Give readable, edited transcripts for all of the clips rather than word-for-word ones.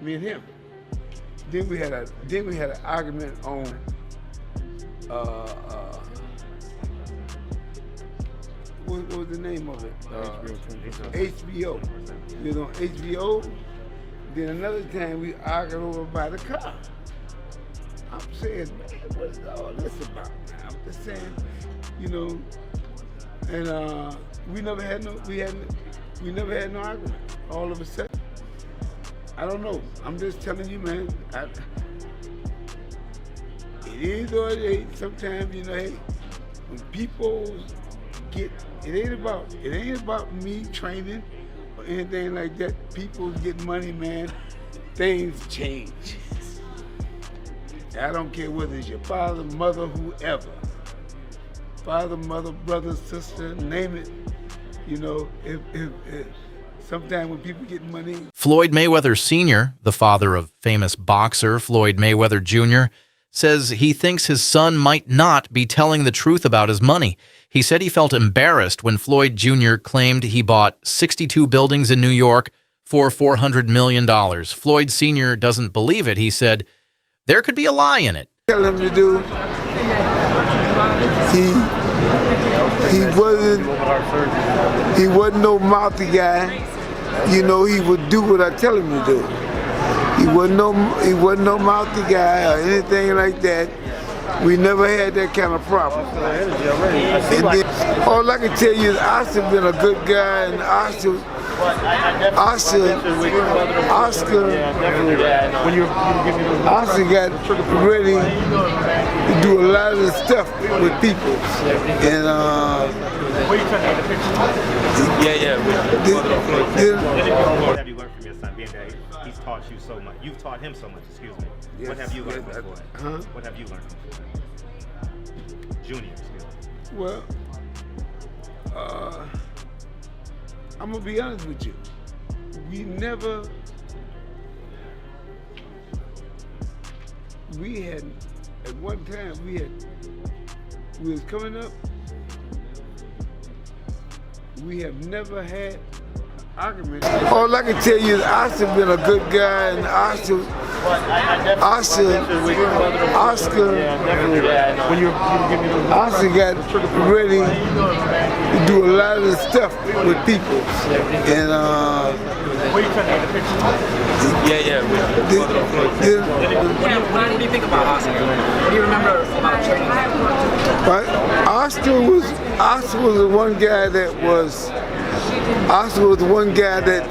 me and him. Then we had an argument on what was the name of it? HBO. We was on HBO. Then another time we argued over by the car. I'm saying, man, what is all this about? Man? I'm just saying, you know, and we never had no argument. All of a sudden, I don't know. I'm just telling you, man. It is or it ain't. Sometimes, you know, hey, when people get, it ain't about me training or anything like that. People get money, man. Things change. I don't care whether it's your father, mother, whoever. Father, mother, brother, sister, name it. You know, if sometimes when people get money. Floyd Mayweather Sr., the father of famous boxer Floyd Mayweather Jr., says he thinks his son might not be telling the truth about his money. He said he felt embarrassed when Floyd Jr. claimed he bought 62 buildings in New York for $400 million. Floyd Sr. doesn't believe it. He said, there could be a lie in it. Tell him to do. He wasn't no mouthy guy. You know, he would do what I tell him to do. He wasn't no mouthy guy or anything like that. We never had that kind of problem. And then, all I can tell you is Oscar been a good guy, and Oscar got ready to do a lot of stuff with people. And what have you learned from your son, being that he's taught you so much? You've taught him so much, excuse me. Yes, what have you learned from Floyd? What have you learned from Floyd? Junior, excuse me. Well, I'm gonna be honest with you. At one time we was coming up, we have never had argument. All I can tell you is Oscar been a good guy, and Oscar got ready to do a lot of stuff with people. And What do you think about Oscar? What do you remember about training? Oscar was the one guy that was. Oscar was the one guy that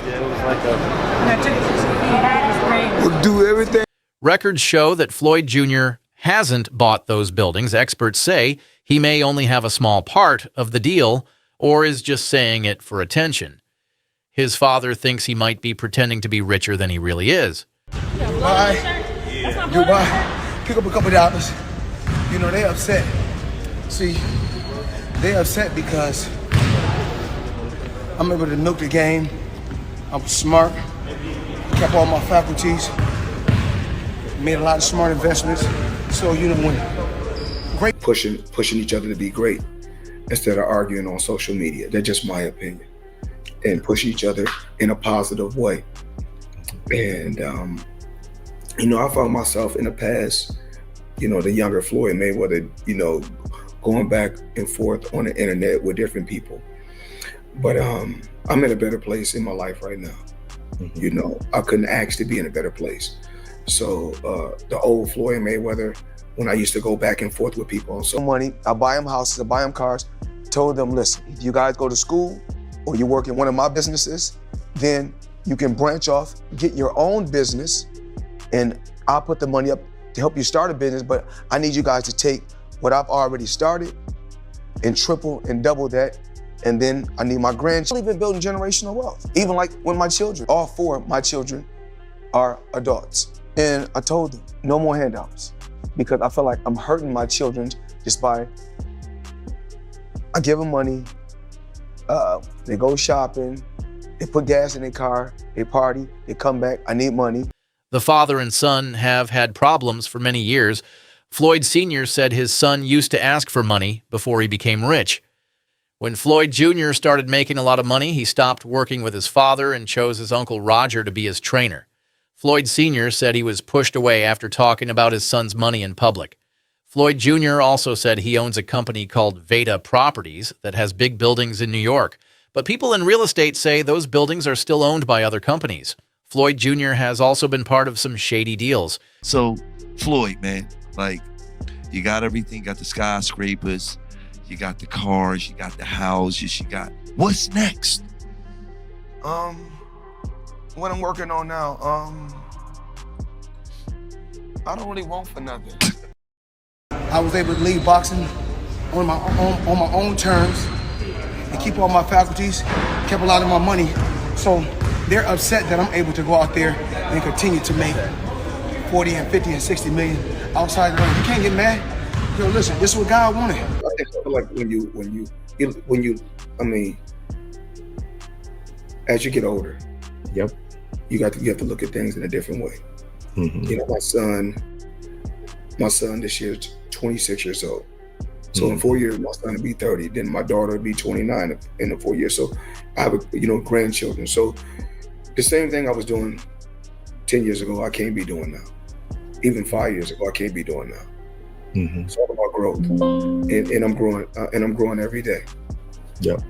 would do everything. Records show that Floyd Jr. hasn't bought those buildings. Experts say he may only have a small part of the deal or is just saying it for attention. His father thinks he might be pretending to be richer than he really is. Buy, you buy, pick up a couple dollars. You know, they upset. See, they upset because I'm able to milk the game. I'm smart, kept all my faculties, made a lot of smart investments. So, you know, when great pushing each other to be great instead of arguing on social media. That's just my opinion. And push each other in a positive way. And, you know, I found myself in the past, you know, the younger Floyd Mayweather, you know, going back and forth on the internet with different people. But I'm in a better place in my life right now. Mm-hmm. You know, I couldn't actually be in a better place. So the old Floyd Mayweather, when I used to go back and forth with people. So money, I buy them houses, I buy them cars, told them, listen, if you guys go to school or you work in one of my businesses, then you can branch off, get your own business, and I'll put the money up to help you start a business, but I need you guys to take what I've already started and triple and double that. And then I need my grandchildren. I've been building generational wealth. Even like when my children, all four of my children are adults. And I told them, no more handouts, because I feel like I'm hurting my children just by, I give them money, they go shopping, they put gas in their car, they party, they come back, I need money. The father and son have had problems for many years. Floyd Sr. said his son used to ask for money before he became rich. When Floyd Jr. started making a lot of money, he stopped working with his father and chose his uncle Roger to be his trainer. Floyd Sr. said he was pushed away after talking about his son's money in public. Floyd Jr. also said he owns a company called Veda Properties that has big buildings in New York. But people in real estate say those buildings are still owned by other companies. Floyd Jr. has also been part of some shady deals. So, Floyd, man, like, you got everything, got the skyscrapers, you got the cars, you got the houses, you got... What's next? What I'm working on now, I don't really want for nothing. I was able to leave boxing on my own terms and keep all my faculties, kept a lot of my money. So they're upset that I'm able to go out there and continue to make 40 and 50 and 60 million outside the ring. You can't get mad. Yo, listen, this is what God wanted. I feel like when you, I mean, as you get older, yep, you have to look at things in a different way. Mm-hmm. You know, my son this year is 26 years old. So in 4 years, my son will be 30. Then my daughter will be 29 in the 4 years. So I have, grandchildren. So the same thing I was doing 10 years ago, I can't be doing now. Even 5 years ago, I can't be doing now. Mm-hmm. It's all about growth, and I'm growing every day. Yep.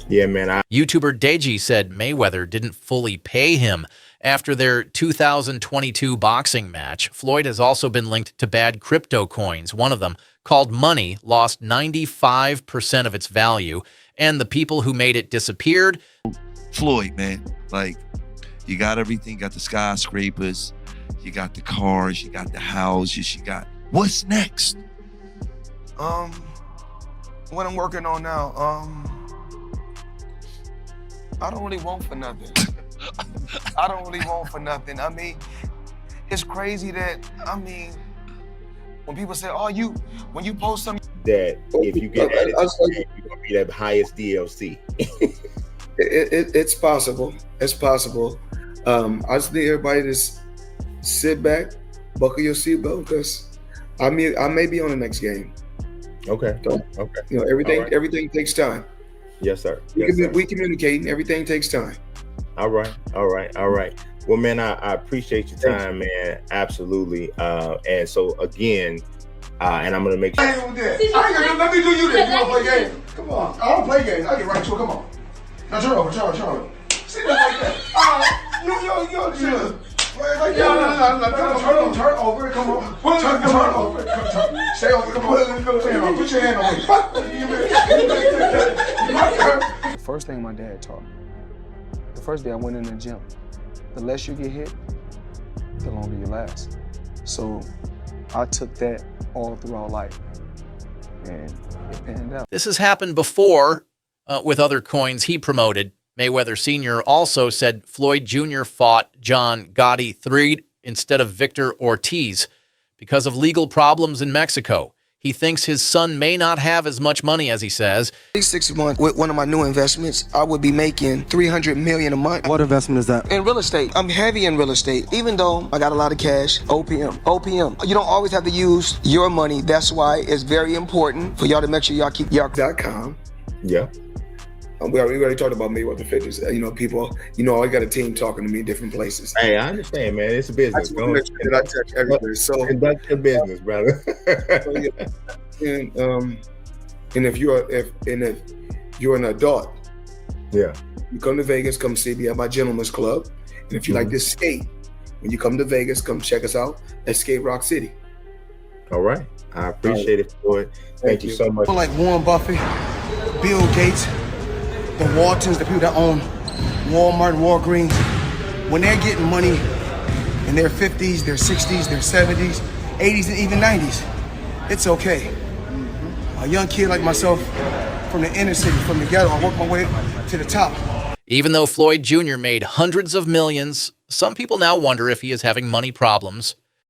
Yeah, man. YouTuber Deji said Mayweather didn't fully pay him. After their 2022 boxing match, Floyd has also been linked to bad crypto coins. One of them, called Money, lost 95% of its value, and the people who made it disappeared. Floyd, man, like, you got everything, got the skyscrapers, you got the cars, you got the houses, you got... What's next? What I'm working on now, I don't really want for nothing. I don't really want for nothing. I mean, it's crazy that, when people say, when you post something. That if you get added to the game, you're going to be the highest DLC. It's possible. It's possible. I just need everybody to sit back, buckle your seatbelt, because I may be on the next game. Okay. So, okay. Everything takes time. Yes, sir. We communicate, and everything takes time. All right. Well, man, I appreciate your time, man. Absolutely. And so again, and I'm gonna make sure. Let me do you this. You wanna play games? Come on. I don't play games. I get right to it. Come on. Now turn over. See that like that. Yo, chill. No. Turn over. Come on. Turn over. Stay over. Come on. Put your hand on me. First thing my dad taught me, the first day I went in the gym, the less you get hit, the longer you last. So I took that all throughout life, and it panned out. This has happened before with other coins he promoted. Mayweather Sr. also said Floyd Jr. fought John Gotti III instead of Victor Ortiz because of legal problems in Mexico. He thinks his son may not have as much money as he says. 6 months with one of my new investments, I would be making $300 million a month. What investment is that? In real estate. I'm heavy in real estate. Even though I got a lot of cash, OPM. You don't always have to use your money. That's why it's very important for y'all to make sure y'all keep y'all. .com. Yeah. We already talked about Mayweather Fitness. People, I got a team talking to me in different places. Hey, I understand, man. It's a business. I touch everywhere. So conduct your business, brother. And if you're an adult, yeah, you come to Vegas, come see me at my Gentleman's Club. And if you like this skate, when you come to Vegas, come check us out at Skate Rock City. All right. I appreciate it, Floyd. Thank you so much. People like Warren Buffett, Bill Gates, the Waltons, the people that own Walmart, Walgreens, when they're getting money in their 50s, their 60s, their 70s, 80s, and even 90s, it's okay. A young kid like myself from the inner city, from the ghetto, I worked my way to the top. Even though Floyd Jr. made hundreds of millions, some people now wonder if he is having money problems.